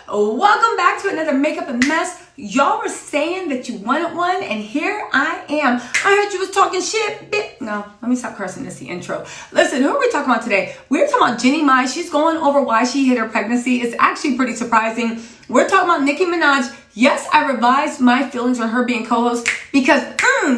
Welcome back to another Makeup and Mess. Y'all were saying that you wanted one, and here I am. I heard you was talking shit, bitch. No, let me stop cursing. This is the intro. Listen, who are we talking about today? We're talking about Jennie&Yeezy. She's going over why she hid her pregnancy. It's actually pretty surprising. We're talking about Nicki Minaj. Yes, I revised my feelings on her being co-host because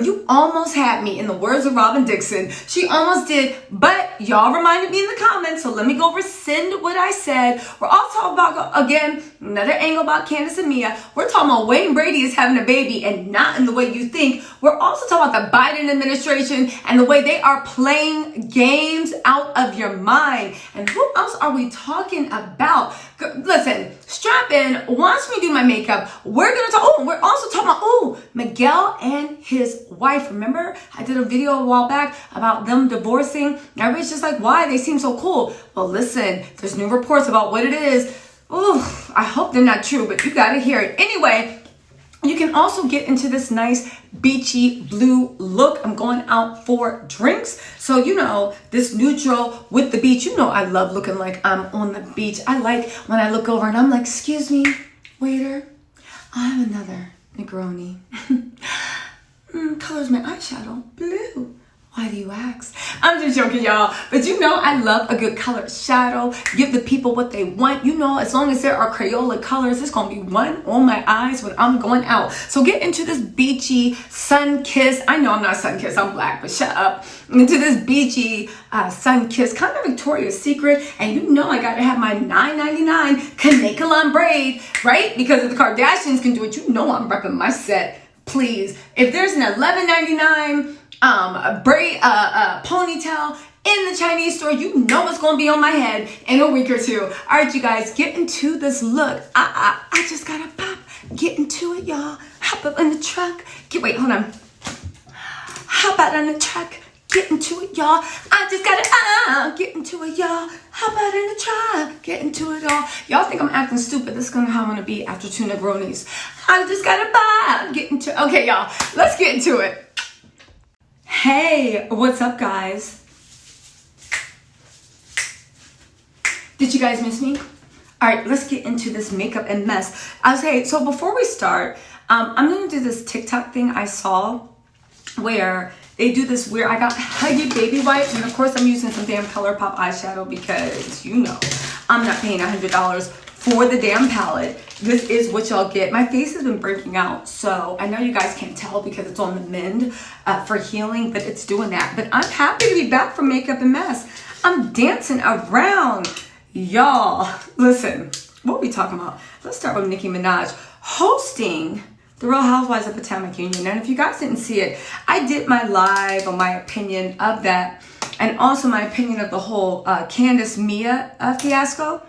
you almost had me, in the words of Robin Dixon. She almost did, but y'all reminded me in the comments, so let me go rescind what I said. We're also talking about, again, another angle about Candiace and Mia. We're talking about Wayne Brady is having a baby and not in the way you think. We're also talking about the Biden administration and the way they are playing games out of your mind. And who else are we talking about? Listen, strap in. Once we do my makeup, we're going to talk, we're also talking about, Miguel and his wife. Remember, I did a video a while back about them divorcing. Everybody's just like, why? They seem so cool. Well, listen, there's new reports about what it is. I hope they're not true, but you got to hear it. Anyway, you can also get into this nice beachy blue look. I'm going out for drinks. So, this neutral with the beach. I love looking like I'm on the beach. I like when I look over and I'm like, excuse me, waiter, I have another Negroni. Color's my eyeshadow blue. Why do you ask? I'm just joking, y'all. But I love a good colored shadow. Give the people what they want. As long as there are Crayola colors, it's going to be one on my eyes when I'm going out. So get into this beachy sun-kissed. I know I'm not sun-kissed. I'm black, but shut up. Into this beachy sun-kissed, kind of Victoria's Secret. And I got to have my $9.99 Canadian braid, right? Because if the Kardashians can do it, I'm repping my set. Please. If there's an $11.99 braid ponytail in the Chinese store, it's gonna be on my head in a week or two. All right, you guys, get into this look. I just gotta pop, get into it, y'all. Hop up in the truck. Wait, hold on. Hop out on the truck. Get into it, y'all. I just gotta get into it, y'all. Hop out in the truck. Get into it, y'all. Y'all think I'm acting stupid. This is gonna how I'm gonna be after 2 Negronis. I just gotta get into it. Okay, y'all, let's get into it. Hey, what's up, guys? Did you guys miss me? All right, let's get into this makeup and mess. Okay, so before we start, I'm gonna do this TikTok thing I saw where they do this weird, I got Huggy baby wipes, and of course I'm using some damn ColourPop eyeshadow because I'm not paying $100 for the damn palette. This is what y'all get. My face has been breaking out, so I know you guys can't tell because it's on the mend for healing, but it's doing that. But I'm happy to be back from Makeup and Mess. I'm dancing around. Y'all, listen, what are we talking about? Let's start with Nicki Minaj hosting the Real Housewives of Potomac Union. And if you guys didn't see it, I did my live on my opinion of that, and also my opinion of the whole Candiace Mia fiasco.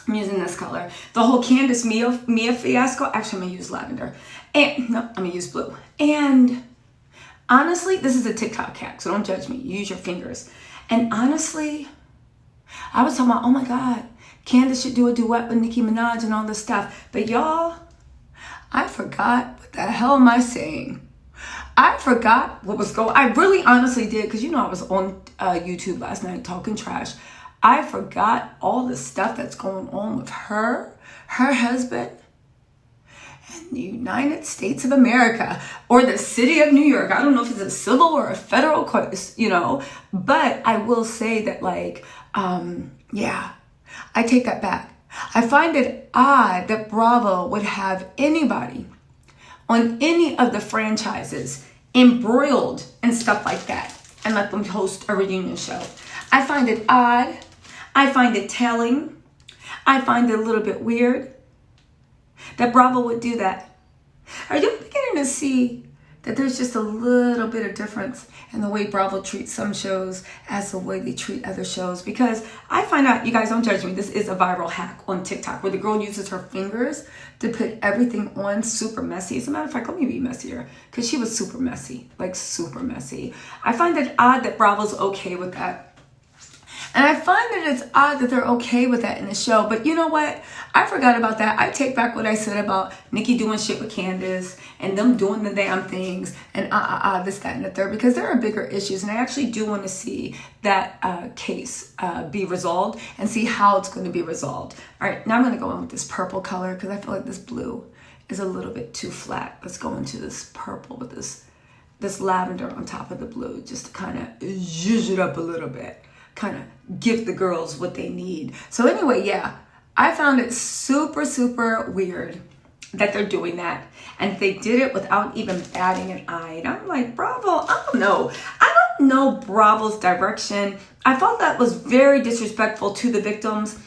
I'm using this color. The whole Candiace Mia fiasco. Actually, I'm gonna use lavender. And no, I'm gonna use blue. And honestly, this is a TikTok hack, so don't judge me. Use your fingers. And honestly, I was talking about, oh my God, Candiace should do a duet with Nicki Minaj and all this stuff. But y'all, I forgot what the hell am I saying. I forgot what was going. I really honestly did, because I was on YouTube last night talking trash. I forgot all the stuff that's going on with her husband, and the United States of America, or the city of New York. I don't know if it's a civil or a federal court, but I will say that, I take that back. I find it odd that Bravo would have anybody on any of the franchises embroiled and stuff like that and let them host a reunion show. I find it odd. I find it telling. I find it a little bit weird that Bravo would do that. Are you beginning to see that there's just a little bit of difference in the way Bravo treats some shows as the way they treat other shows? Because I find out, you guys don't judge me, this is a viral hack on TikTok where the girl uses her fingers to put everything on super messy. As a matter of fact, let me be messier, because she was super messy, like super messy. I find it odd that Bravo's okay with that. And I find that it's odd that they're okay with that in the show. But you know what? I forgot about that. I take back what I said about Nikki doing shit with Candiace and them doing the damn things and this, that, and the third, because there are bigger issues. And I actually do want to see that case be resolved and see how it's going to be resolved. All right, now I'm going to go in with this purple color because I feel like this blue is a little bit too flat. Let's go into this purple with this lavender on top of the blue, just to kind of zhuzh it up a little bit, kind of give the girls what they need. So anyway, yeah, I found it super, super weird that they're doing that. And they did it without even batting an eye. And I'm like, Bravo, I don't know Bravo's direction. I thought that was very disrespectful to the victims.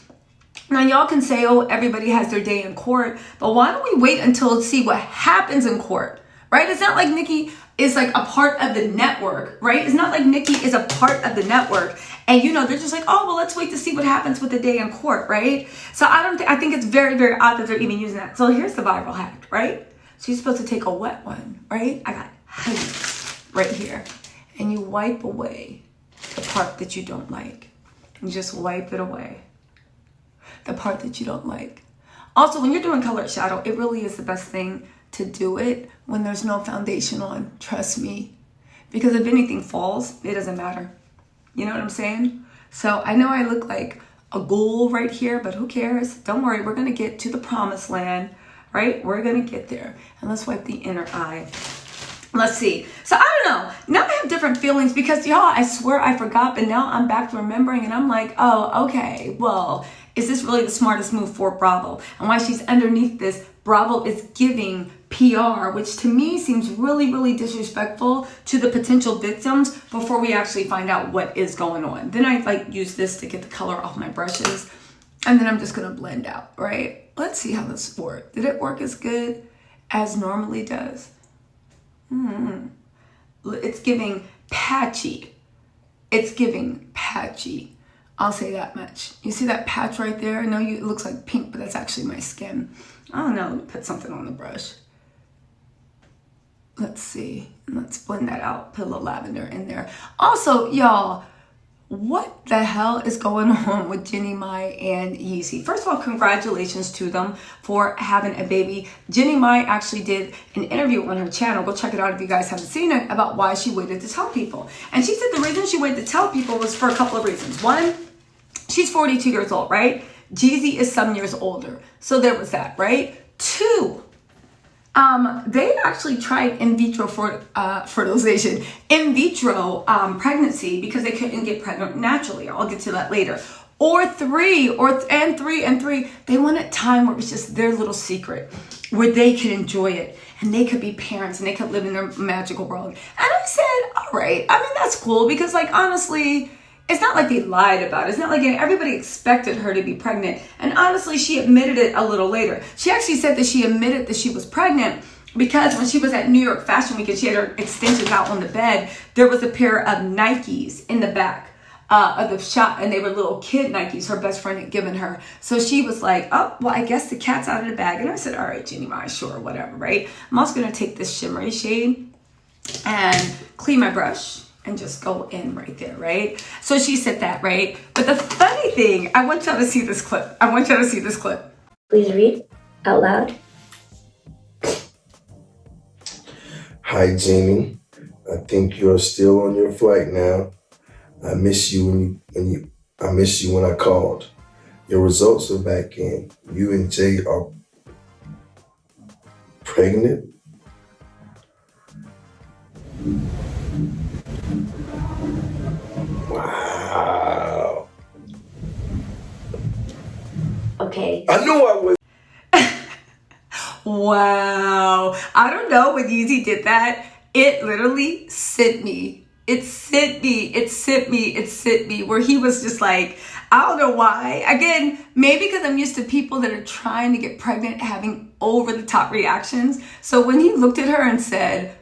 Now, y'all can say, oh, everybody has their day in court, but why don't we wait until see what happens in court, right? It's not like Nikki is like a part of the network, right? It's not like Nikki is a part of the network. And, you know, they're just like, oh, well, let's wait to see what happens with the day in court, right? So I think it's very, very odd that they're even using that. So here's the viral hack, right? So you're supposed to take a wet one, right? I got honey right here. And you wipe away the part that you don't like. You just wipe it away. The part that you don't like. Also, when you're doing colored shadow, it really is the best thing to do it when there's no foundation on. Trust me. Because if anything falls, it doesn't matter. You know what I'm saying? So I know I look like a ghoul right here, but who cares? Don't worry, we're going to get to the promised land, right? We're going to get there. And let's wipe the inner eye. Let's see. So I don't know. Now I have different feelings because, y'all, I swear I forgot, but now I'm back to remembering and I'm like, oh, okay, well, is this really the smartest move for Bravo? And while she's underneath this, Bravo is giving PR, which to me seems really, really disrespectful to the potential victims before we actually find out what is going on. Then I like use this to get the color off my brushes. And then I'm just going to blend out, right? Let's see how this worked. Did it work as good as normally does? It's giving patchy. It's giving patchy. I'll say that much. You see that patch right there? I know it looks like pink, but that's actually my skin. I don't know. Let me put something on the brush. Let's see. Let's blend that out. Put a little lavender in there. Also, y'all, what the hell is going on with Jennie&Yeezy? First of all, congratulations to them for having a baby. Jennie actually did an interview on her channel. Go check it out if you guys haven't seen it, about why she waited to tell people. And she said the reason she waited to tell people was for a couple of reasons. One, she's 42 years old, right? Yeezy is some years older. So there was that, right? Two, they actually tried in vitro fertilization, in vitro pregnancy, because they couldn't get pregnant naturally. I'll get to that later. Or three, they wanted time where it was just their little secret, where they could enjoy it and they could be parents and they could live in their magical world. And I said, all right, I mean, that's cool, because like, honestly, it's not like they lied about it. It's not like everybody expected her to be pregnant. And honestly, she admitted it a little later. She actually said that she admitted that she was pregnant because when she was at New York Fashion Week and she had her extensions out on the bed, there was a pair of Nikes in the back of the shop, and they were little kid Nikes her best friend had given her. So she was like, oh, well, I guess the cat's out of the bag. And I said, all right, Jennie, sure, whatever, right? I'm also going to take this shimmery shade and clean my brush and just go in right there, right? So she said that, right? But the funny thing, I want y'all to see this clip. Please read out loud. Hi, Jennie. I think you're still on your flight now. I miss you when I called. Your results are back in. You and Jay are pregnant. Wow. Okay. I knew I would. Wow. I don't know when Yeezy did that. It literally sent me. It sent me where he was just like, I don't know why. Again, maybe because I'm used to people that are trying to get pregnant having over the top reactions. So when he looked at her and said,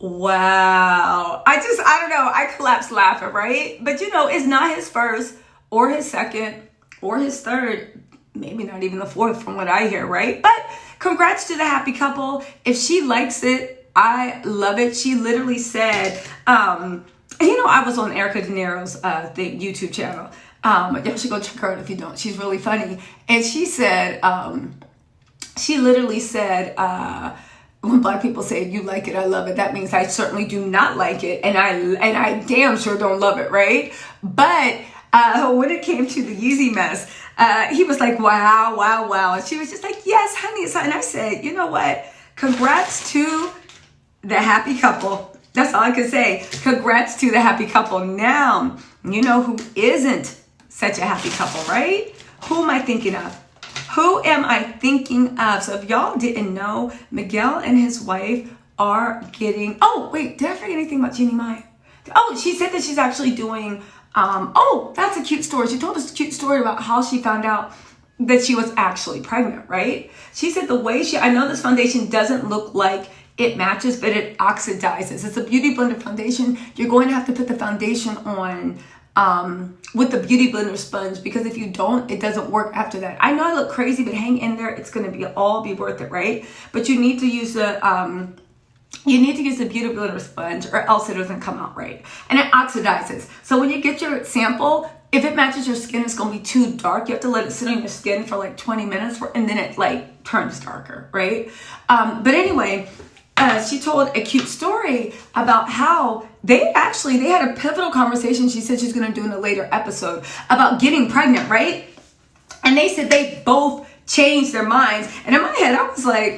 wow, I don't know. I collapsed laughing, right? But you know, it's not his first or his second or his third, maybe not even the fourth from what I hear, right? But congrats to the happy couple. If she likes it, I love it. She literally said, you know, I was on Erica De Niro's YouTube channel Y'all should go check her out if you don't. She's really funny. And she said, she literally said, when Black people say, you like it, I love it, that means I certainly do not like it. And I damn sure don't love it, right? But when it came to the Yeezy mess, he was like, wow, wow, wow. And she was just like, yes, honey. So, and I said, you know what? Congrats to the happy couple. That's all I can say. Congrats to the happy couple. Now, you know who isn't such a happy couple, right? Who am I thinking of? Who am I thinking of? So if y'all didn't know, Miguel and his wife are getting... Oh, wait, did I forget anything about Jennie? Oh, she said that she's actually doing... oh, that's a cute story. She told us a cute story about how she found out that she was actually pregnant, right? She said the way I know this foundation doesn't look like it matches, but it oxidizes. It's a beauty blender foundation. You're going to have to put the foundation on with the beauty blender sponge, because if you don't, it doesn't work after that. I know I look crazy, but hang in there. It's going to be worth it, right? But you need to use the beauty blender sponge, or else it doesn't come out right, and it oxidizes. So when you get your sample, if it matches your skin, it's going to be too dark. You have to let it sit on your skin for like 20 minutes, and then it like turns darker, right? But anyway, she told a cute story about how they had a pivotal conversation. She said she's going to do in a later episode about getting pregnant, right? And they said they both changed their minds. And in my head, I was like,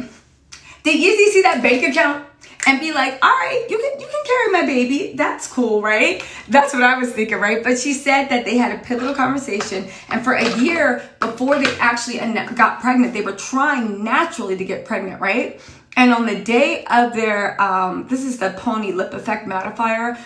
did Yeezy see that bank account and be like, all right, you can carry my baby. That's cool, right? That's what I was thinking, right? But she said that they had a pivotal conversation, and for a year before they actually got pregnant, they were trying naturally to get pregnant, right? And on the day of their, this is the Pony Lip Effect Mattifier.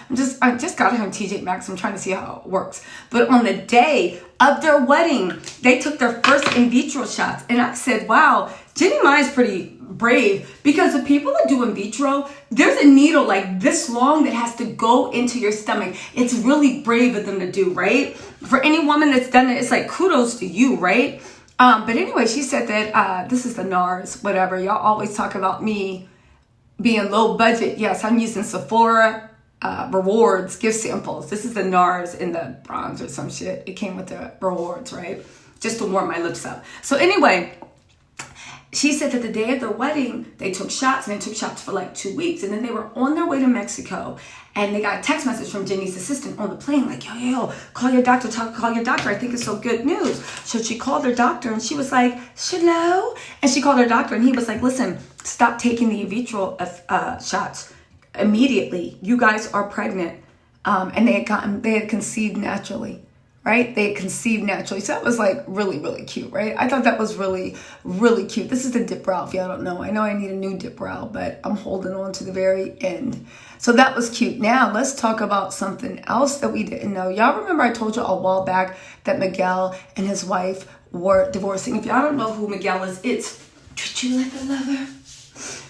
I just got it on TJ Maxx. I'm trying to see how it works. But on the day of their wedding, they took their first in vitro shots. And I said, wow, Jennie is pretty brave, because the people that do in vitro, there's a needle like this long that has to go into your stomach. It's really brave of them to do, right? For any woman that's done it, it's like kudos to you, right? But anyway, she said that this is the NARS, whatever. Y'all always talk about me being low budget. Yes, I'm using Sephora rewards, gift samples. This is the NARS in the bronze or some shit. It came with the rewards, right? Just to warm my lips up. So anyway, she said that the day of their wedding, they took shots, and they took shots for like 2 weeks. And then they were on their way to Mexico, and they got a text message from Jennie's assistant on the plane, like, yo, call your doctor, call your doctor. I think it's so good news. So she called her doctor, and she was like, hello? And she called her doctor, and he was like, listen, stop taking the in vitro shots immediately. You guys are pregnant. And they had conceived naturally. Right? They conceived naturally. So that was like really, really cute, right? I thought that was really, really cute. This is the dip brow, if y'all don't know. I know I need a new dip brow, but I'm holding on to the very end. So that was cute. Now let's talk about something else that we didn't know. Y'all remember I told you a while back that Miguel and his wife were divorcing. If y'all don't know who Miguel is, it's treat you like a lover,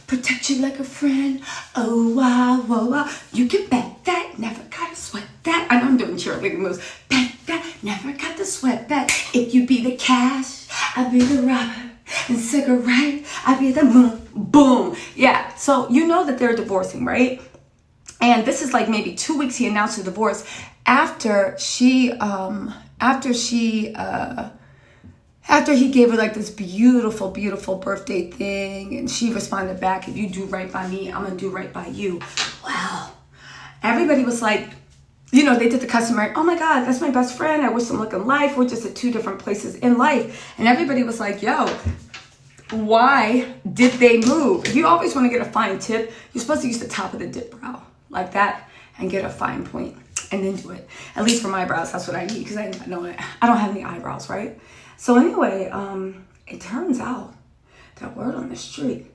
protect you like a friend. Oh, wow, wow, wow. You can bet that, never gotta sweat that. I know I'm doing cheerleading moves. Bet that, never got the sweat that. If you be the cash, I'll be the robber. And cigarette, I'll be the moon. Boom. Yeah, so you know that they're divorcing, right? And this is like maybe 2 weeks he announced the divorce after he gave her like this beautiful, beautiful birthday thing, and she responded back, if you do right by me, I'm gonna do right by you. Wow. Everybody was like, you know, they did the customary, oh my God, that's my best friend. I wish them luck in life. We're just at two different places in life. And everybody was like, yo, why did they move? If you always want to get a fine tip, you're supposed to use the top of the dip brow like that and get a fine point and then do it. At least for my brows, that's what I need, because I don't have any eyebrows, right? So anyway, it turns out that word on the street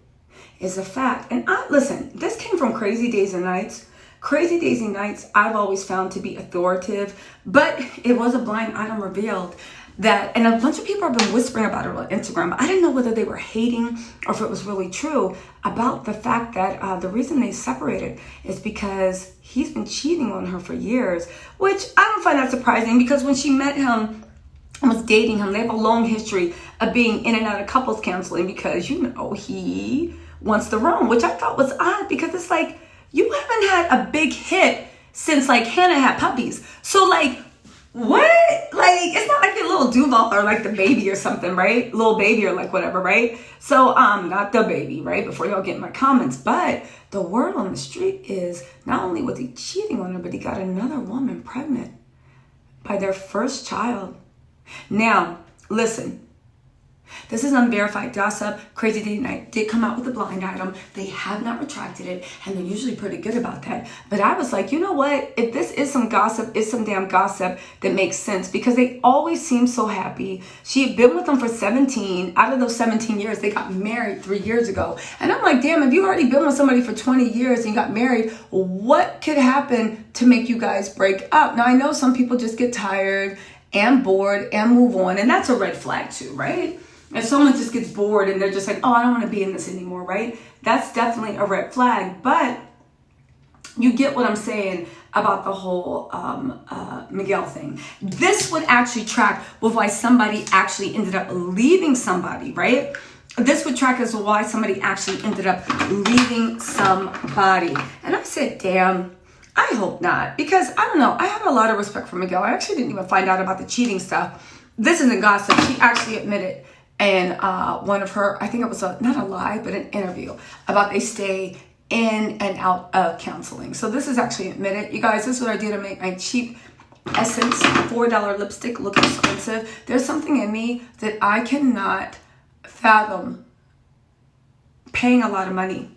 is a fact. And listen, this came from Crazy Days and Nights. Crazy Days and Nights, I've always found to be authoritative, but it was a blind item revealed that, and a bunch of people have been whispering about it on Instagram, but I didn't know whether they were hating or if it was really true, about the fact that the reason they separated is because he's been cheating on her for years, which I don't find that surprising, because when she met him and was dating him, they have a long history of being in and out of couples counseling, because, you know, he wants the room, which I thought was odd, because it's like, you haven't had a big hit since like Hannah had puppies. So like, What? Like, it's not like your little Duval or like the baby or something, right? Little baby or like whatever, right? So, not the baby, right? Before y'all get in my comments. But the word on the street is not only was he cheating on her, but he got another woman pregnant by their first child. Now, listen. This is unverified gossip. Crazy Day Night did come out with a blind item. They have not retracted it, and they're usually pretty good about that. But I was like, you know what? If this is some gossip, it's some damn gossip that makes sense, because they always seem so happy. She had been with them for 17. Out of those 17 years, they got married 3 years ago. And I'm like, damn, if you already been with somebody for 20 years and you got married, what could happen to make you guys break up? Now, I know some people just get tired and bored and move on, and that's a red flag too, right? If someone just gets bored and they're just like, oh, I don't want to be in this anymore, right? That's definitely a red flag. But you get what I'm saying about the whole Miguel thing. This would actually track with why somebody actually ended up leaving somebody, right? This would track as to why somebody actually ended up leaving somebody. And I said, damn, I hope not. Because, I don't know, I have a lot of respect for Miguel. I actually didn't even find out about the cheating stuff. This isn't gossip. She actually admitted in one of her, I think it was not a lie, but an interview about they stay in and out of counseling. So this is actually admitted. You guys, this is what I do to make my cheap Essence $4 lipstick look expensive. There's something in me that I cannot fathom paying a lot of money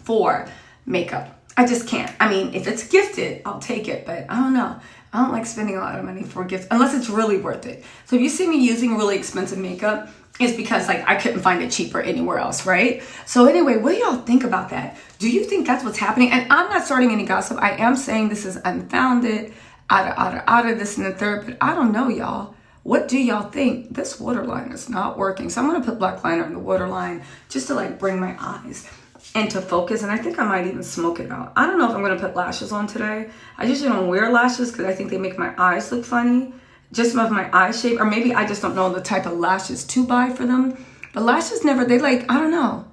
for makeup. I just can't. I mean, if it's gifted, I'll take it, but I don't know. I don't like spending a lot of money for gifts unless it's really worth it. So if you see me using really expensive makeup, it's because like I couldn't find it cheaper anywhere else, right? So anyway, what do y'all think about that? Do you think that's what's happening? And I'm not starting any gossip. I am saying this is unfounded, out of this and the third, but I don't know, y'all. What do y'all think? This waterline is not working. So I'm going to put black liner in the waterline just to like bring my eyes into focus, and I think I might even smoke it out. I don't know if I'm gonna put lashes on today. I usually don't wear lashes because I think they make my eyes look funny, just of my eye shape, or maybe I just don't know the type of lashes to buy for them. But lashes never, they like, I don't know.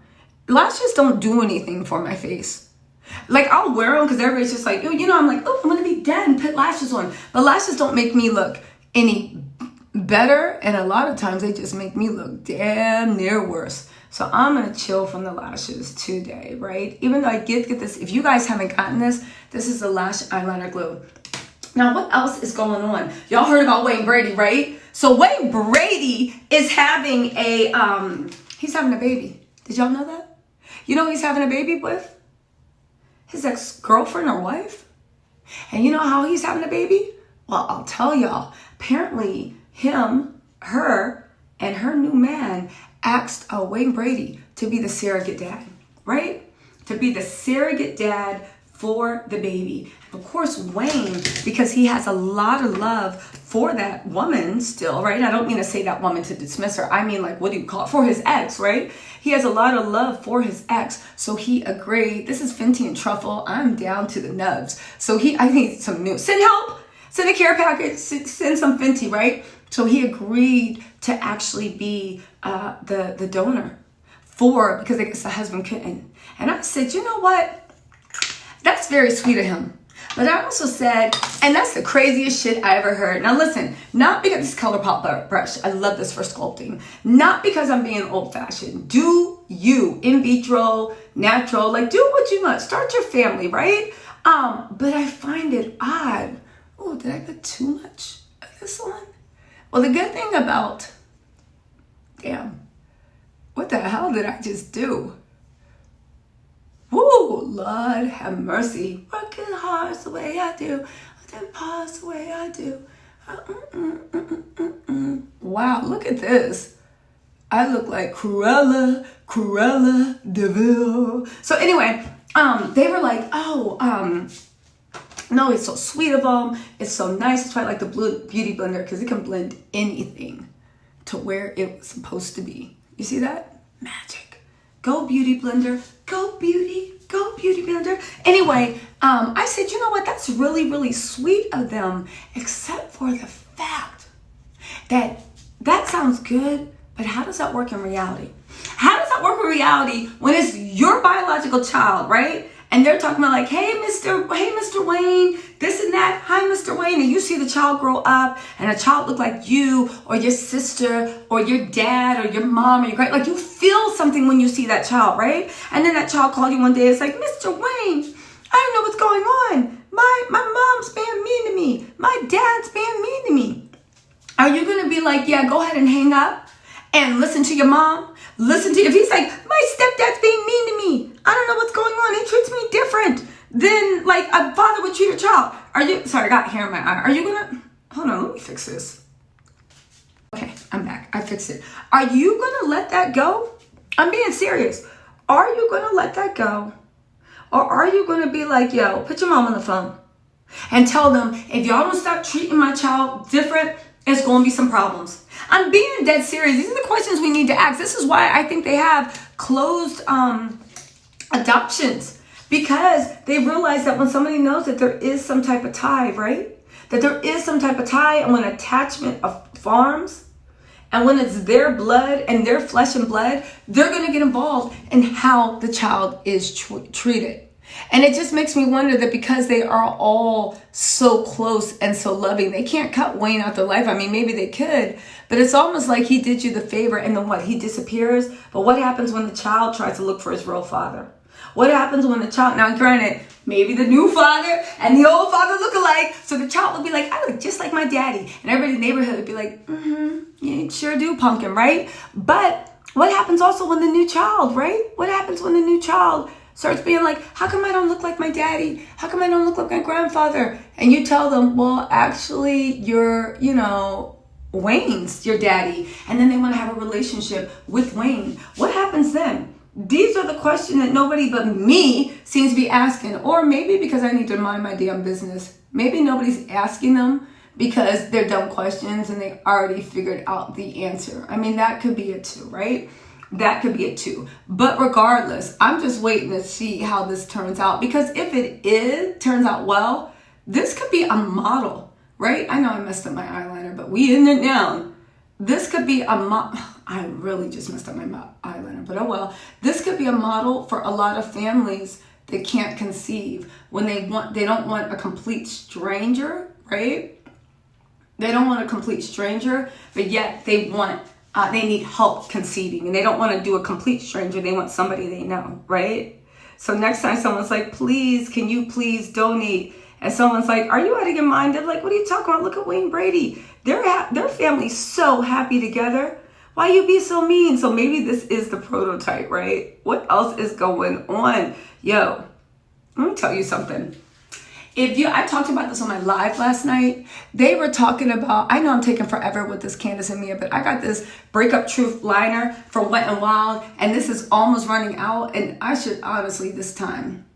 Lashes don't do anything for my face. Like I'll wear them because everybody's just like, oh, you know, I'm like, oh, I'm gonna be dead and put lashes on. But lashes don't make me look any better, and a lot of times they just make me look damn near worse. So I'm going to chill from the lashes today, right? Even though I get this, if you guys haven't gotten this, this is the lash eyeliner glue. Now, what else is going on? Y'all heard about Wayne Brady, right? So Wayne Brady is having he's having a baby. Did y'all know that? You know who he's having a baby with? His ex-girlfriend or wife. And you know how he's having a baby? Well, I'll tell y'all. Apparently, him, her, and her new man asked Wayne Brady to be the surrogate dad, right? To be the surrogate dad for the baby. Of course, Wayne, because he has a lot of love for that woman still, right? I don't mean to say that woman to dismiss her. I mean, like, what do you call it? For his ex, right? He has a lot of love for his ex. So he agreed. This is Fenty and Truffle. I'm down to the nubs. So I need some new, send help, send a care package, send some Fenty, right? So he agreed to actually be the donor because I guess the husband couldn't. And I said, you know what? That's very sweet of him. But I also said, and that's the craziest shit I ever heard. Now listen, not because this ColourPop brush, I love this for sculpting. Not because I'm being old fashioned. Do you, in vitro, natural, like do what you want. Start your family, right? But I find it odd. Oh, did I put too much of this on? Well, the good thing about, damn, what the hell did I just do? Woo, Lord have mercy. Working hard the way I do, then pause the way I do. Wow, look at this. I look like Cruella DeVille. So anyway, they were like, no, it's so sweet of them. It's so nice. It's probably like the beauty blender because it can blend anything to where it was supposed to be. You see that? Magic. Go beauty blender. Go beauty blender. Anyway, I said, you know what? That's really, really sweet of them, except for the fact that sounds good, but how does that work in reality? How does that work in reality when it's your biological child, right? and they're talking about like, hey, Mr. Wayne, this and that. Hi, Mr. Wayne. And you see the child grow up and a child look like you or your sister or your dad or your mom or your great, like you feel something when you see that child, right? And then that child called you one day. It's like, Mr. Wayne, I don't know what's going on. My mom's being mean to me. My dad's being mean to me. Are you going to be like, yeah, go ahead and hang up and listen to your mom? Listen to, if he's like, my stepdad's being mean to me. I don't know what's going on. He treats me different than like a father would treat a child. Are you, sorry, I got hair in my eye. Are you going to, hold on, let me fix this. Okay, I'm back. I fixed it. Are you going to let that go? I'm being serious. Are you going to let that go? Or are you going to be like, yo, put your mom on the phone and tell them, if y'all don't stop treating my child different, it's going to be some problems. I'm being dead serious. These are the questions we need to ask. This is why I think they have closed adoptions, because they realize that when somebody knows that there is some type of tie, right? That there is some type of tie, and when attachment of farms, and when it's their blood and their flesh and blood, they're going to get involved in how the child is treated. And it just makes me wonder that because they are all so close and so loving, they can't cut Wayne out their life. I mean, maybe they could, but it's almost like he did you the favor and then what? He disappears. But what happens when the child tries to look for his real father? What happens when the child, now granted, maybe the new father and the old father look alike, so the child would be like, I look just like my daddy. And everybody in the neighborhood would be like, you sure do, pumpkin, right? But what happens also when the new child, right? What happens when the new child starts being like, how come I don't look like my daddy? How come I don't look like my grandfather? And you tell them, well, actually, you're, Wayne's your daddy. And then they want to have a relationship with Wayne. What happens then? These are the questions that nobody but me seems to be asking. Or maybe because I need to mind my damn business. Maybe nobody's asking them because they're dumb questions and they already figured out the answer. I mean, that could be it too, right? That could be it too. But regardless, I'm just waiting to see how this turns out. Because if it turns out well, this could be a model, right? I know I messed up my eyeliner, but we in it now. This could be a I really just messed up my eyeliner, but oh well. This could be a model for a lot of families that can't conceive when they don't want a complete stranger, right? They don't want a complete stranger, but yet they need help conceiving, and they don't want to do a complete stranger. They want somebody they know, right? So next time someone's like, please, can you please donate? And someone's like, are you out of your mind? They're like, what are you talking about? Look at Wayne Brady. Their family's so happy together. Why you be so mean? So maybe this is the prototype, right? What else is going on? Yo, let me tell you something. I talked about this on my live last night. They were talking about, I know I'm taking forever with this Candiace and Mia, but I got this Breakup Truth liner from Wet n Wild, and this is almost running out, and I should honestly this time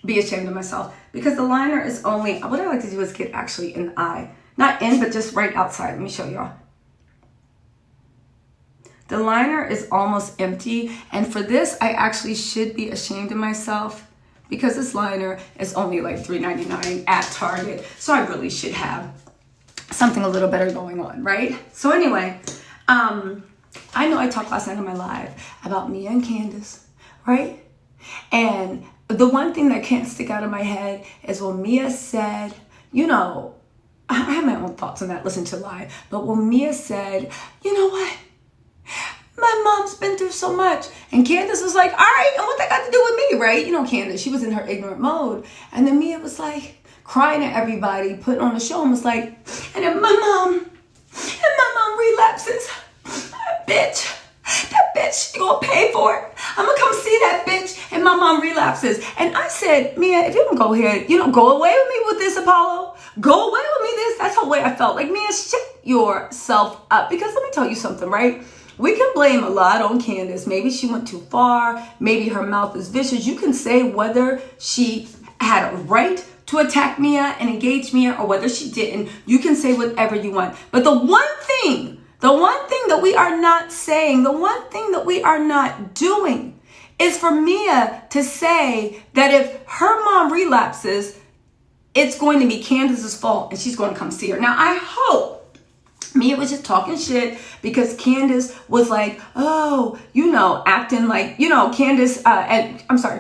be ashamed of myself, because the liner is only, what I like to do is get actually in the eye. Not in, but just right outside. Let me show y'all. The liner is almost empty, and for this, I actually should be ashamed of myself, because this liner is only like $3.99 at Target. So I really should have something a little better going on, right? So anyway, I know I talked last night on my live about Mia and Candiace, right? And the one thing that can't stick out of my head is when Mia said, I have my own thoughts on that, listen to live, but when Mia said, you know what? My mom's been through so much. And Candiace was like, all right, and what that got to do with me, right? Candiace, she was in her ignorant mode. And then Mia was like crying at everybody, putting on a show, and was like, and then my mom relapses. That bitch, she gonna pay for it. I'm gonna come see that bitch, and my mom relapses. And I said, Mia, if you don't go ahead, go away with me with this, Apollo. Go away with me this. That's the way I felt. Like, Mia, shut yourself up. Because let me tell you something, right? We can blame a lot on Candiace. Maybe she went too far. Maybe her mouth is vicious. You can say whether she had a right to attack Mia and engage Mia or whether she didn't. You can say whatever you want. But the one thing that we are not saying, the one thing that we are not doing is for Mia to say that if her mom relapses, it's going to be Candiace's fault and she's going to come see her. Now, I hope Mia was just talking shit because Candiace was like, oh, acting like, Candiace,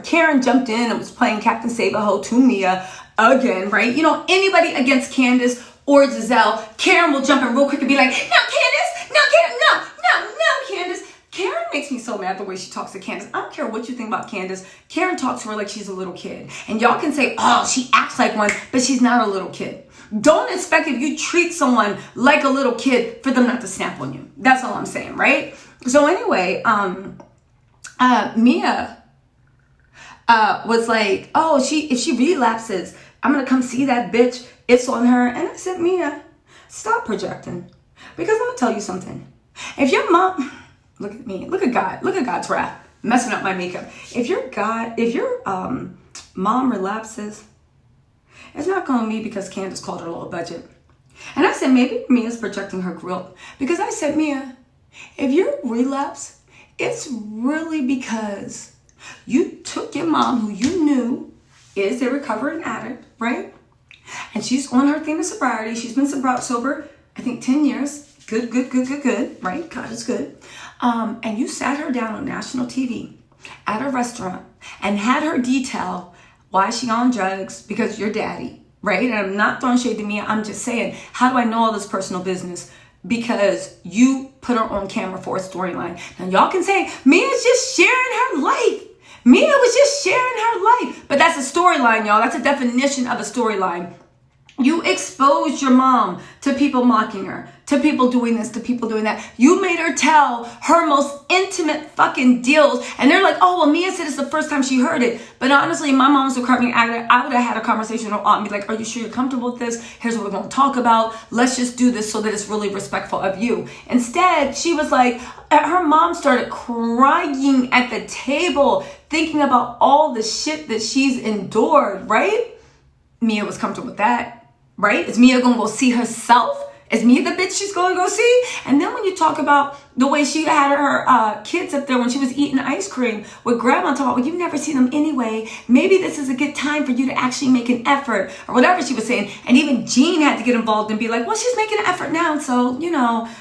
Karen jumped in and was playing Captain Save-A-Ho to Mia again, right? Anybody against Candiace or Giselle, Karen will jump in real quick and be like, no, Candiace, no, Karen, no, Candiace. Karen makes me so mad the way she talks to Candiace. I don't care what you think about Candiace. Karen talks to her like she's a little kid. And y'all can say, oh, she acts like one, but she's not a little kid. Don't expect if you treat someone like a little kid for them not to snap on you. That's all I'm saying, right? So anyway, Mia was like, oh, if she relapses, I'm going to come see that bitch. It's on her. And I said, Mia, stop projecting. Because I'm going to tell you something. If your mom, look at me, look at God, look at God's wrath, messing up my makeup. If your mom relapses, it's not going to be because Candiace called her low budget. And I said, maybe Mia's projecting her guilt. Because I said, Mia, if you relapse, it's really because you took your mom, who you knew is a recovering addict, right? And she's on her thing of sobriety. She's been sober, I think, 10 years. Good, right? God is good. And you sat her down on national TV at a restaurant and had her detail why is she on drugs? Because you're daddy, right? And I'm not throwing shade to Mia. I'm just saying, how do I know all this personal business? Because you put her on camera for a storyline. Now, y'all can say, Mia's just sharing her life. Mia was just sharing her life. But that's a storyline, y'all. That's a definition of a storyline. You exposed your mom to people mocking her, to people doing this, to people doing that. You made her tell her most intimate fucking deals. And they're like, oh, well, Mia said it's the first time she heard it. But honestly, my mom's a recovering addict. I would have had a conversation with her aunt and be like, are you sure you're comfortable with this? Here's what we're going to talk about. Let's just do this so that it's really respectful of you. Instead, she was like, her mom started crying at the table, thinking about all the shit that she's endured, right? Mia was comfortable with that. Right? Is Mia gonna go see herself? Is Mia the bitch she's gonna go see? And then when you talk about the way she had her kids up there when she was eating ice cream with grandma, talking about, well, you've never seen them anyway. Maybe this is a good time for you to actually make an effort, or whatever she was saying. And even Jean had to get involved and be like, well, she's making an effort now, so,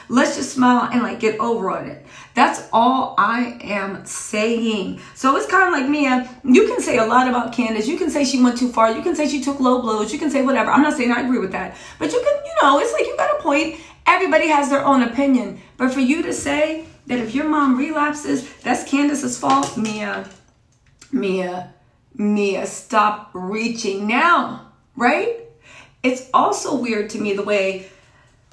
let's just smile and like get over on it. That's all I am saying. So it's kind of like, Mia, you can say a lot about Candiace. You can say she went too far. You can say she took low blows. You can say whatever. I'm not saying I agree with that. But you can, it's like you got a point. Everybody has their own opinion. But for you to say that if your mom relapses, that's Candiace's fault, Mia, stop reaching now, right? It's also weird to me the way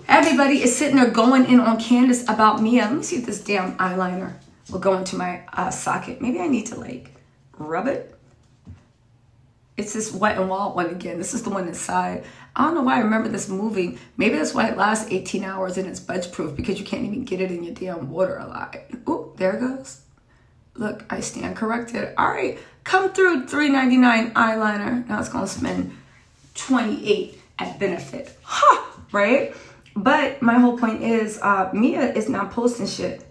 everybody is sitting there going in on Candiace about Mia. Let me see if this damn eyeliner will go into my socket. Maybe I need to rub it. It's this Wet n Wild one again. This is the one inside. I don't know why I remember this moving. Maybe that's why it lasts 18 hours and it's budge proof, because you can't even get it in your damn water a lot. Oh, there it goes. Look, I stand corrected. All right, come through, $3.99 eyeliner. Now it's gonna spend $28 at Benefit. Right? But my whole point is, Mia is now posting shit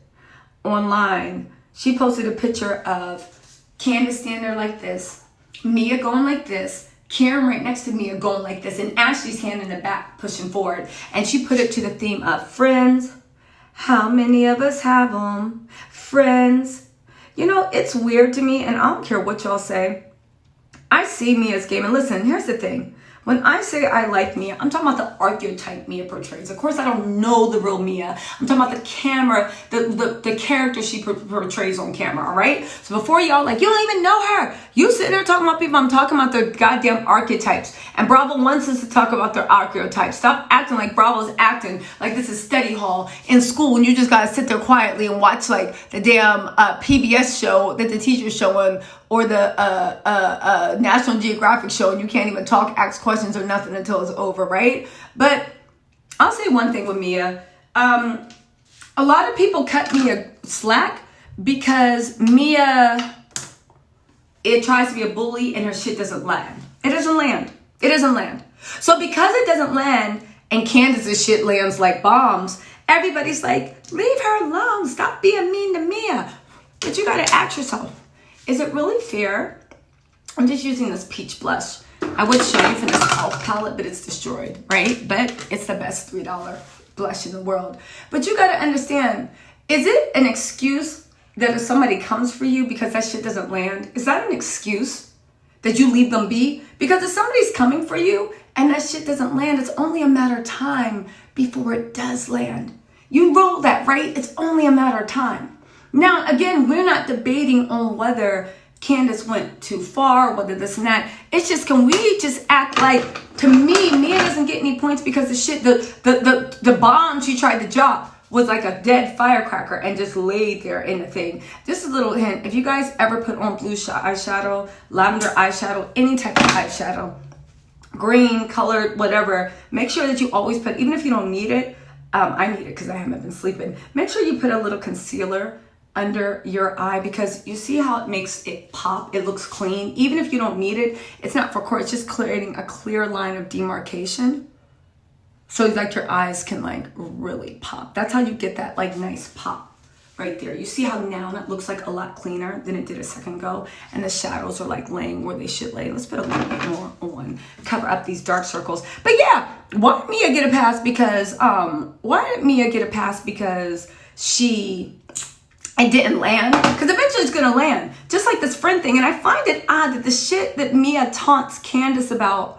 online. She posted a picture of Candiace standing there like this, Mia going like this, Karen right next to Mia going like this, and Ashley's hand in the back pushing forward. And she put it to the theme of friends. How many of us have them? Friends. It's weird to me, and I don't care what y'all say. I see Mia's game. And listen, here's the thing. When I say I like Mia, I'm talking about the archetype Mia portrays. Of course, I don't know the real Mia. I'm talking about the camera, the character she portrays on camera, all right? So before y'all you don't even know her. You sitting there talking about people, I'm talking about their goddamn archetypes. And Bravo wants us to talk about their archetypes. Stop acting like Bravo's acting like this is study hall in school and you just gotta sit there quietly and watch the damn PBS show that the teacher's showing, or the National Geographic show, and you can't even talk, ask questions or nothing until it's over, right? But I'll say one thing with Mia. A lot of people cut Mia slack because Mia, it tries to be a bully and her shit doesn't land. It doesn't land. So because it doesn't land and Candiace's shit lands like bombs, everybody's like, leave her alone. Stop being mean to Mia. But you gotta ask yourself, is it really fair? I'm just using this peach blush. I would show you for this e.l.f. palette, but it's destroyed, right? But it's the best $3 bless you in the world. But you got to understand, is it an excuse that if somebody comes for you because that shit doesn't land, is that an excuse that you leave them be? Because if somebody's coming for you and that shit doesn't land, it's only a matter of time before it does land. You roll that, right? It's only a matter of time. Now, again, we're not debating on whether Candiace went too far, whether this and that. It's just, can we just act like, to me, Mia doesn't get any points because the shit, the bomb she tried to drop was like a dead firecracker and just laid there in the thing. Just a little hint, if you guys ever put on blue eyeshadow, lavender eyeshadow, any type of eyeshadow, green, colored, whatever, make sure that you always put, even if you don't need it, I need it because I haven't been sleeping, make sure you put a little concealer under your eye, because you see how it makes it pop. It looks clean. Even if you don't need it, it's not for core, it's just creating a clear line of demarcation. So like your eyes can like really pop. That's how you get that like nice pop right there. You see how now it looks like a lot cleaner than it did a second ago, and the shadows are like laying where they should lay. Let's put a little bit more on, cover up these dark circles. But yeah, why did Mia get a pass? Because it didn't land? Because eventually it's gonna land. Just like this friend thing. And I find it odd that the shit that Mia taunts Candiace about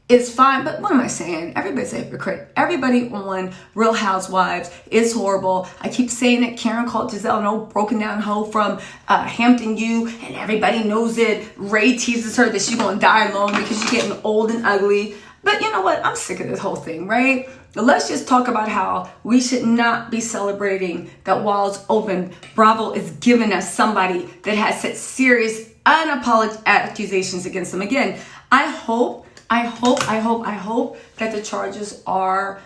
is fine, but what am I saying? Everybody's a hypocrite. Everybody on Real Housewives is horrible. I keep saying it. Karen called Giselle an old broken down hoe from Hampton U, and everybody knows it. Ray teases her that she's gonna die alone because she's getting old and ugly. But you know what? I'm sick of this whole thing, right? Let's just talk about how we should not be celebrating that walls open. Bravo is giving us somebody that has such serious, unapologetic accusations against them. Again, I hope that the charges are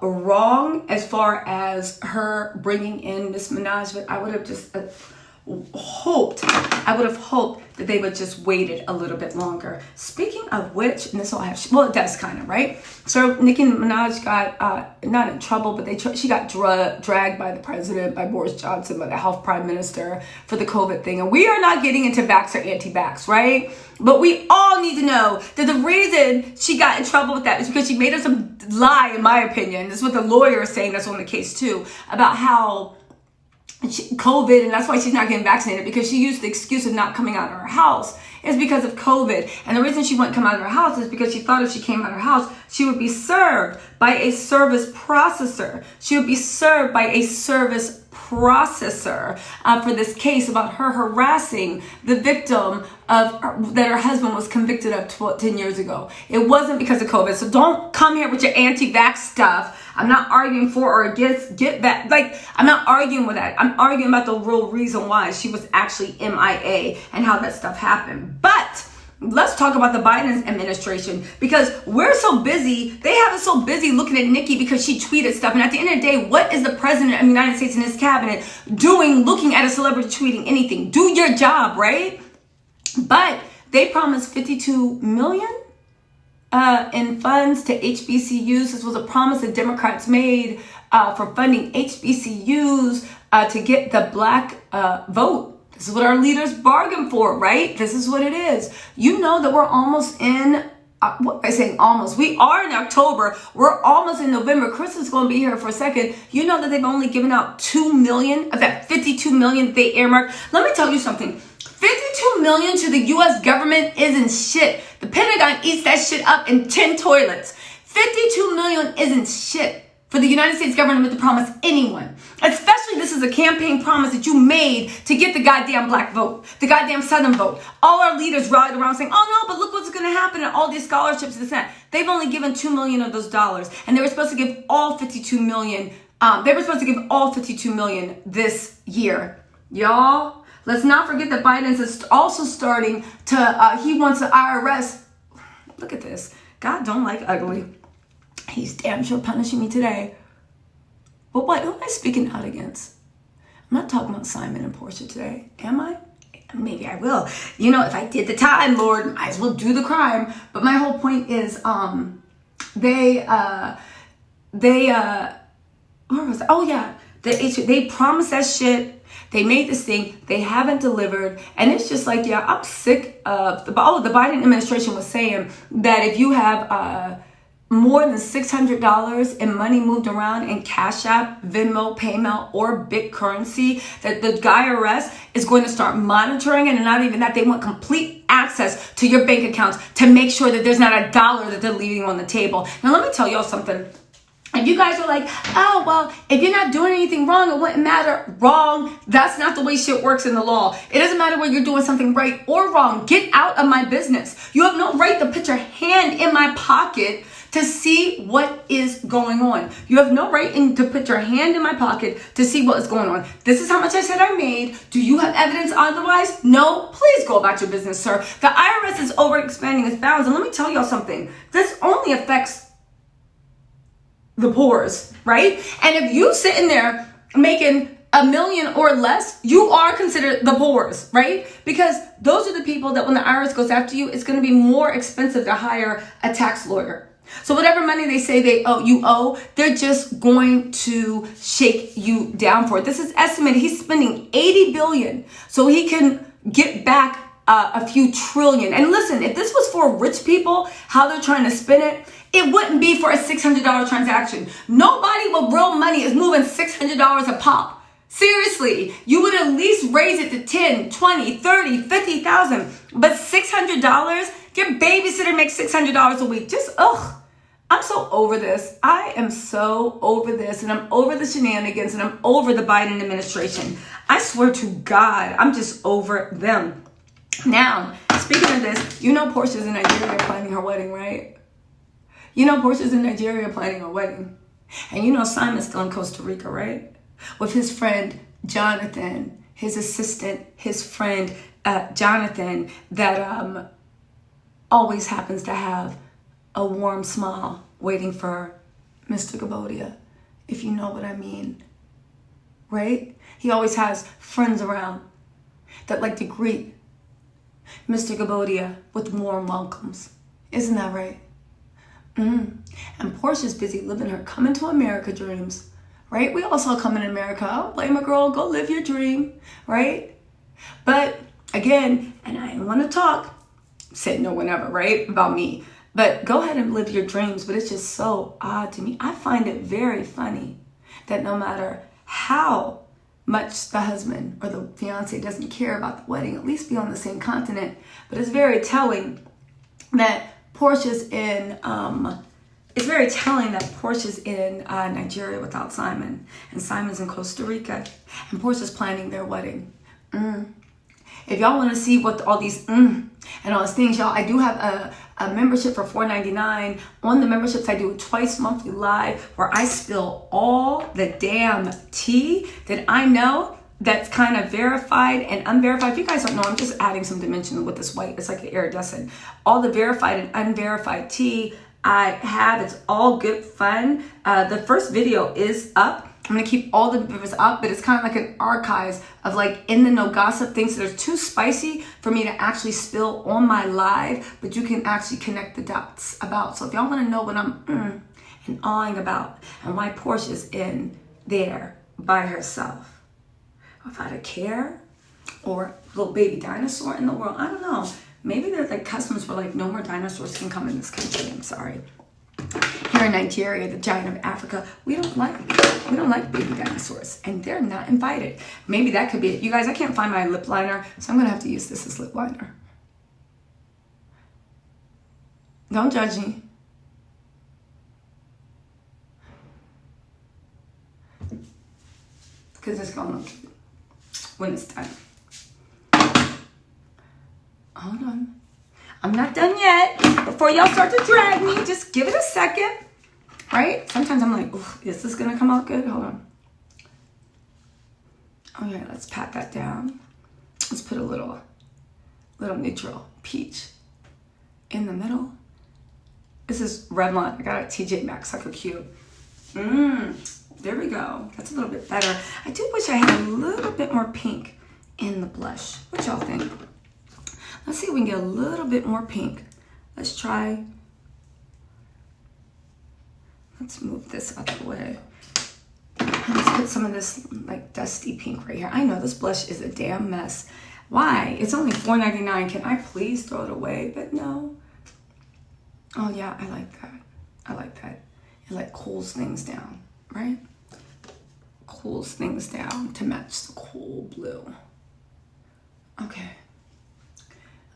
wrong as far as her bringing in Miss Minaj, but I would have just hoped that they would just waited a little bit longer. Speaking of which, and this all have, well, it does kind of, right? So Nicki Minaj got not in trouble, but she got dragged by the president, by Boris Johnson, by the health prime minister for the COVID thing. And we are not getting into vax or anti-vax, right? But we all need to know that the reason she got in trouble with that is because she made us a lie, in my opinion. This is what the lawyer is saying that's on the case too, about how COVID, and that's why she's not getting vaccinated, because she used the excuse of not coming out of her house is because of COVID. And the reason she wouldn't come out of her house is because she thought if she came out of her house, she would be served by a service processor. She would be served by a service processor for this case about her harassing the victim of that her husband was convicted of 10 years ago. It wasn't because of COVID. So don't come here with your anti-vax stuff. I'm not arguing for or against get back. Like, I'm not arguing with that. I'm arguing about the real reason why she was actually MIA and how that stuff happened. But let's talk about the Biden administration, because we're so busy. They have us so busy looking at Nikki because she tweeted stuff. And at the end of the day, what is the president of the United States and his cabinet doing looking at a celebrity tweeting anything? Do your job, right? But they promised $52 million in funds to HBCUs. This was a promise that Democrats made for funding HBCUs to get the black vote. This is what our leaders bargained for, right? This is what it is. You know that we're almost in, what am I saying almost? We are in October. We're almost in November. Christmas is going to be here for a second. You know that they've only given out $2 million of that $52 million that they earmarked. Let me tell you something. $52 million to the U.S. government isn't shit. The Pentagon eats that shit up in 10 toilets. $52 million isn't shit for the United States government to promise anyone. Especially this is a campaign promise that you made to get the goddamn black vote, the goddamn Southern vote. All our leaders rallied around saying, oh no, but look what's going to happen and all these scholarships and this and that. They've only given $2 million of those dollars, and they were supposed to give all $52 million. They were supposed to give all $52 million this year. Y'all, let's not forget that Biden is also starting to, he wants the IRS. Look at this. God don't like ugly. He's damn sure punishing me today. But what? Who am I speaking out against? I'm not talking about Simon and Porsha today. Am I? Maybe I will. You know, if I did the time, Lord, I might as well do the crime. But my whole point is, where was it? Oh yeah, they promised that shit. They made this thing. They haven't delivered. And it's just like, yeah, I'm sick of the Biden administration was saying that if you have more than $600 in money moved around in Cashapp, Venmo, PayMal, or big currency, that the IRS is going to start monitoring. And not even that, they want complete access to your bank accounts to make sure that there's not a dollar that they're leaving on the table. Now, let me tell y'all something. If you guys are like, oh, well, if you're not doing anything wrong, it wouldn't matter. Wrong. That's not the way shit works in the law. It doesn't matter whether you're doing something right or wrong. Get out of my business. You have no right to put your hand in my pocket to see what is going on. You have no right to put your hand in my pocket to see what is going on. This is how much I said I made. Do you have evidence otherwise? No. Please go about your business, sir. The IRS is overexpanding its bounds. And let me tell y'all something. This only affects the poor's, right? And if you sitting there making $1 million or less, you are considered the poor's, right? Because those are the people that when the IRS goes after you, it's going to be more expensive to hire a tax lawyer. So whatever money they say you owe, they're just going to shake you down for it. This is estimated. He's spending $80 billion so he can get back a few trillion. And listen, if this was for rich people, how they're trying to spin it, it wouldn't be for a $600 transaction. Nobody with real money is moving $600 a pop. Seriously, you would at least raise it to 10, 20, 30, 50,000. But $600, your babysitter makes $600 a week. Just, I'm so over this. I am so over this, and I'm over the shenanigans, and I'm over the Biden administration. I swear to God, I'm just over them. Now, speaking of this, you know Porsha's in Nigeria planning her wedding, right? You know Porsha's in Nigeria planning her wedding. And you know Simon's still in Costa Rica, right? With his friend Jonathan, his assistant, his friend Jonathan, that always happens to have a warm smile waiting for Mr. Gabodia, if you know what I mean, right? He always has friends around that like to greet Mr. Gabodia with warm welcomes. Isn't that right? And Porsha's busy living her coming to America dreams, right? We also come in America. I don't blame a girl. Go live your dream, right? But again, and I didn't want to talk, said no one ever, right? About me. But go ahead and live your dreams. But it's just so odd to me. I find it very funny that no matter how much the husband or the fiance doesn't care about the wedding, at least be on the same continent. But it's very telling that Porsha's in Nigeria without Simon, and Simon's in Costa Rica, and Porsha's planning their wedding. If y'all want to see what all these and all these things, y'all, I do have a membership for $4.99. On the memberships, I do it twice monthly live where I spill all the damn tea that I know that's kind of verified and unverified. If you guys don't know, I'm just adding some dimension with this white. It's like an iridescent. All the verified and unverified tea I have, it's all good fun. The first video is up. I'm gonna keep all the videos up, but it's kind of like an archives of like in the no gossip things that are too spicy for me to actually spill on my live, but you can actually connect the dots about. So if y'all wanna know what I'm and awing about and why Porsha's in there by herself, without a care or little baby dinosaur in the world. I don't know. Maybe there's like customs were like, no more dinosaurs can come in this country. I'm sorry. Here in Nigeria, the giant of Africa, we don't like baby dinosaurs, and they're not invited. Maybe that could be it. You guys, I can't find my lip liner, so I'm gonna have to use this as lip liner. Don't judge me. Because it's gonna look cute when it's done. Hold on. I'm not done yet. Before y'all start to drag me, just give it a second. Right? Sometimes I'm like, is this gonna come out good? Hold on. Okay, let's pat that down. Let's put a little neutral peach in the middle. This is Revlon. I got it at TJ Maxx, sucker cute. There we go. That's a little bit better. I do wish I had a little bit more pink in the blush. What y'all think? Let's see if we can get a little bit more pink. Let's try. Let's move this out of the way. And let's put some of this like dusty pink right here. I know this blush is a damn mess. Why? It's only $4.99. Can I please throw it away? But no. Oh yeah, I like that. I like that. It like cools things down, right? Cools things down to match the cool blue. Okay.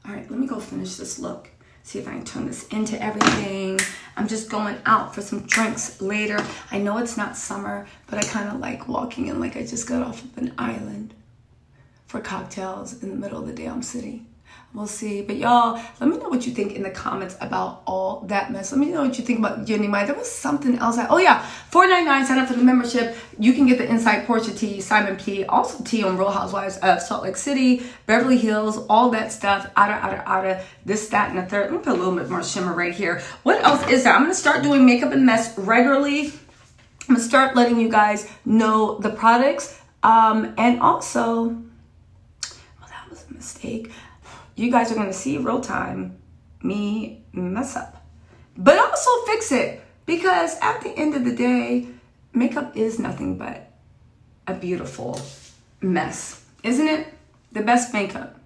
All right, let me go finish this look. See if I can turn this into everything. I'm just going out for some drinks later. I know it's not summer, but I kind of like walking in like I just got off of an island for cocktails in the middle of the damn city. We'll see. But y'all, let me know what you think in the comments about all that mess. Let me know what you think about Jennie. There was something else. Oh yeah, $4.99. Sign up for the membership. You can get the Inside Porsha tea, Simon P. Also tea on Real Housewives of Salt Lake City, Beverly Hills, all that stuff. Outer, this, that, and the third. Let me put a little bit more shimmer right here. What else is there? I'm going to start doing Makeup&MESS regularly. I'm going to start letting you guys know the products. And also, well, that was a mistake. You guys are going to see real time me mess up, but also fix it, because at the end of the day, makeup is nothing but a beautiful mess, isn't it? The best makeup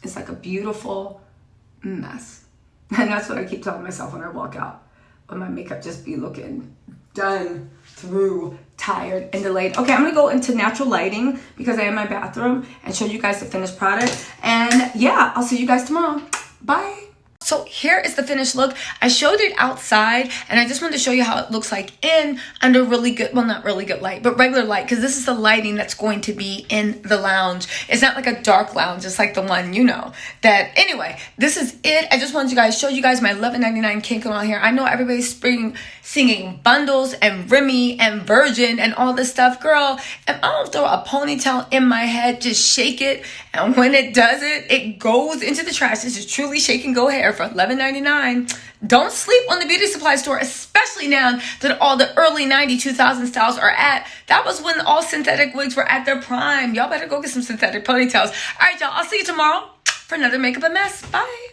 is like a beautiful mess. And that's what I keep telling myself when I walk out, when my makeup just be looking done through, tired, and delayed. Okay, I'm gonna go into natural lighting because I am in my bathroom and show you guys the finished product. And yeah, I'll see you guys tomorrow. Bye. So here is the finished look. I showed it outside, and I just wanted to show you how it looks like in under really good, well, not really good light, but regular light, because this is the lighting that's going to be in the lounge. It's not like a dark lounge. It's like the one, you know, that, anyway, this is it. I just wanted to show you guys my $11.99 kink on here. I know everybody's singing Bundles and Remy and Virgin and all this stuff. Girl, if I don't throw a ponytail in my head, just shake it, and when it does it, it goes into the trash. This is truly shake and go hair for $11.99. Don't sleep on the beauty supply store, especially now that all the early 90s, 2000 styles are at. That was when all synthetic wigs were at their prime. Y'all better go get some synthetic ponytails. All right, y'all, I'll see you tomorrow for another Makeup&MESS. Bye.